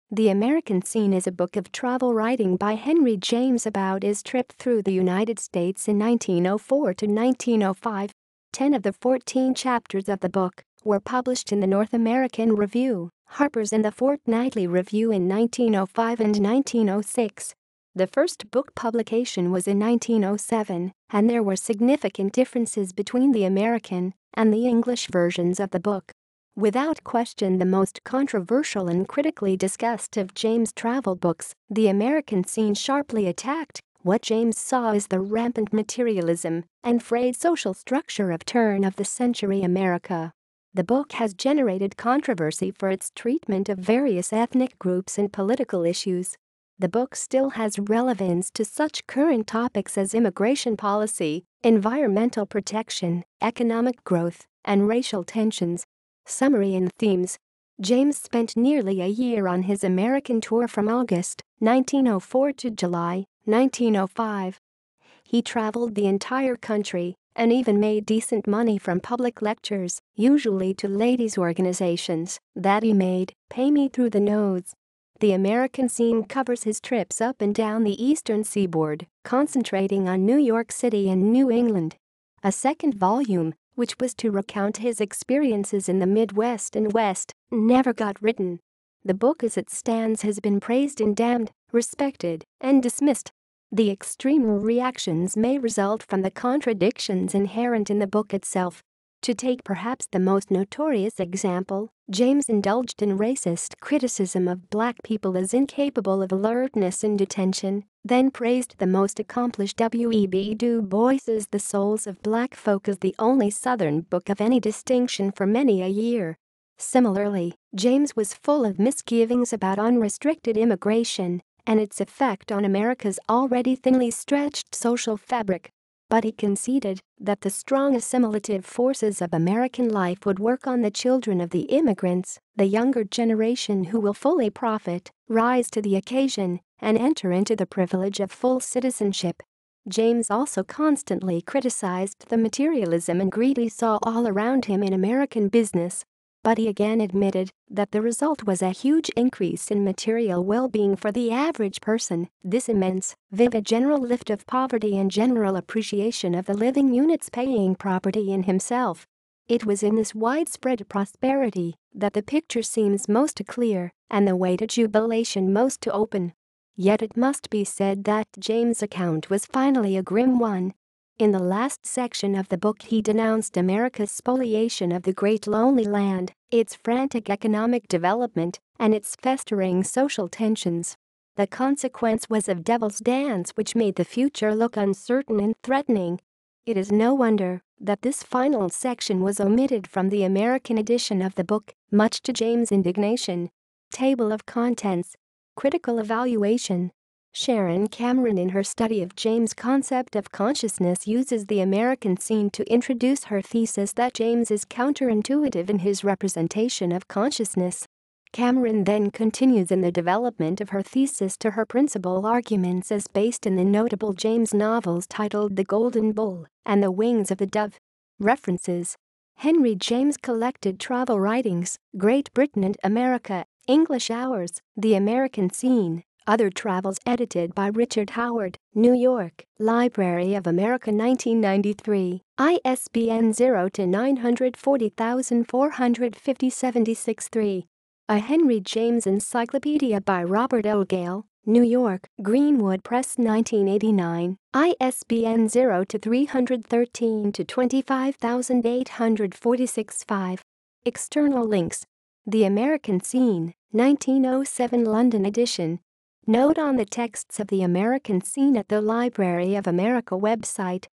The American Scene is a book of travel writing by Henry James about his trip through the United States in 1904 to 1905. 10 of the 14 chapters of the book were published in the North American Review, Harper's, and the Fortnightly Review in 1905 and 1906. The first book publication was in 1907, and there were significant differences between the American and the English versions of the book. Without question the most controversial and critically discussed of James' travel books, The American Scene sharply attacked what James saw as the rampant materialism and frayed social structure of turn-of-the-century America. The book has generated controversy for its treatment of various ethnic groups and political issues. The book still has relevance to such current topics as immigration policy, environmental protection, economic growth, and racial tensions. Summary and themes. James spent nearly a year on his American tour from August 1904 to July 1905. He traveled the entire country and even made decent money from public lectures, usually to ladies' organizations, that he made pay me through the nose. The American Scene covers his trips up and down the eastern seaboard, concentrating on New York City and New England. A second volume, which was to recount his experiences in the Midwest and West, never got written. The book as it stands has been praised and damned, respected and dismissed. The extreme reactions may result from the contradictions inherent in the book itself. To take perhaps the most notorious example, James indulged in racist criticism of black people as incapable of alertness in detention, then praised the most accomplished W.E.B. Du Bois as The Souls of Black Folk as the only Southern book of any distinction for many a year. Similarly, James was full of misgivings about unrestricted immigration and its effect on America's already thinly stretched social fabric. But he conceded that the strong assimilative forces of American life would work on the children of the immigrants, the younger generation who will fully profit, rise to the occasion, and enter into the privilege of full citizenship. James also constantly criticized the materialism and greed he saw all around him in American business. But he again admitted that the result was a huge increase in material well-being for the average person, this immense, vivid general lift of poverty and general appreciation of the living units paying property in himself. It was in this widespread prosperity that the picture seems most clear and the way to jubilation most to open. Yet it must be said that James' account was finally a grim one. In the last section of the book he denounced America's spoliation of the great lonely land, its frantic economic development, and its festering social tensions. The consequence was a devil's dance which made the future look uncertain and threatening. It is no wonder that this final section was omitted from the American edition of the book, much to James' indignation. Table of contents. Critical evaluation. Sharon Cameron, in her study of James' concept of consciousness, uses the American Scene to introduce her thesis that James is counterintuitive in his representation of consciousness. Cameron then continues in the development of her thesis to her principal arguments as based in the notable James novels titled The Golden Bull and The Wings of the Dove. References. Henry James Collected Travel Writings, Great Britain and America, English Hours, The American Scene. Other Travels, edited by Richard Howard, New York, Library of America, 1993, ISBN 0-940,450-76-3. A Henry James Encyclopedia by Robert L. Gale, New York, Greenwood Press, 1989, ISBN 0-313-25846-5. External links. The American Scene, 1907 London edition. Note on the texts of The American Scene at the Library of America website.